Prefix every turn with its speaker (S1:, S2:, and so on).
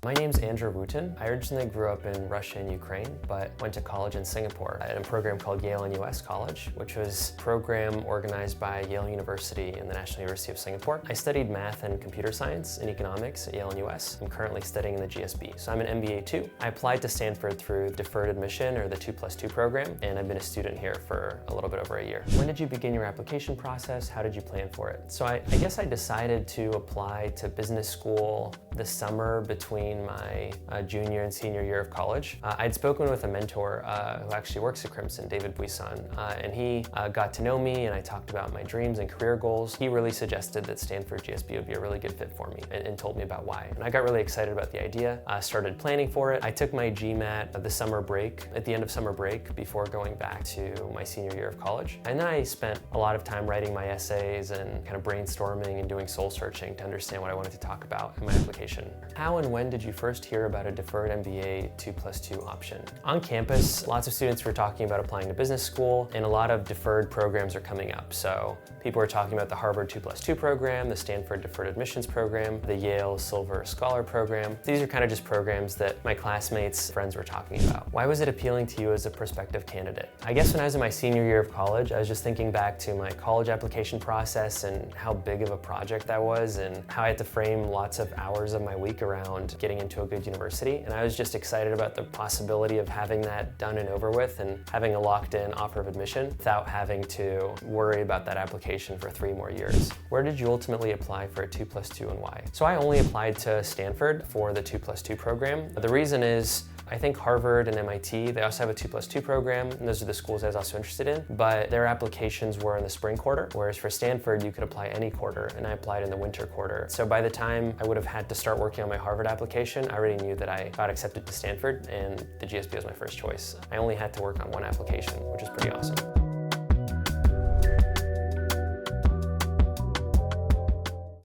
S1: My name's Andrew Wooten. I originally grew up in Russia and Ukraine, but went to college in Singapore at a program called Yale and US College, which was a program organized by Yale University and the National University of Singapore. I studied math and computer science and economics at Yale and US. I'm currently studying in the GSB, so I'm an MBA too. I applied to Stanford through deferred admission, or the 2+2 program, and I've been a student here for a little bit over a year. When did you begin your application process? How did you plan for it? So I guess I decided to apply to business school this summer between my junior and senior year of college. I'd spoken with a mentor who actually works at Crimson, David Buisson, and he got to know me, and I talked about my dreams and career goals. He really suggested that Stanford GSB would be a really good fit for me, and told me about why. And I got really excited about the idea, started planning for it. I took my GMAT at the summer break, at the end of summer break, before going back to my senior year of college. And then I spent a lot of time writing my essays and kind of brainstorming and doing soul searching to understand what I wanted to talk about in my application. How and when did you first hear about a deferred MBA 2+2 option? On campus, lots of students were talking about applying to business school, and a lot of deferred programs are coming up. So people were talking about the Harvard 2+2 program, the Stanford Deferred Admissions program, the Yale Silver Scholar program. These are kind of just programs that my classmates, friends were talking about. Why was it appealing to you as a prospective candidate? I guess when I was in my senior year of college, I was just thinking back to my college application process and how big of a project that was, and how I had to frame lots of hours of my week around getting into a good university. And I was just excited about the possibility of having that done and over with and having a locked-in offer of admission without having to worry about that application for 3 more years. Where did you ultimately apply for a 2+2 and why? So I only applied to Stanford for the 2+2 program. The reason is, I think Harvard and MIT, they also have a 2+2 program, and those are the schools I was also interested in, but their applications were in the spring quarter, whereas for Stanford, you could apply any quarter, and I applied in the winter quarter. So by the time I would have had to start working on my Harvard application, I already knew that I got accepted to Stanford, and the GSB was my first choice. I only had to work on one application, which is pretty awesome.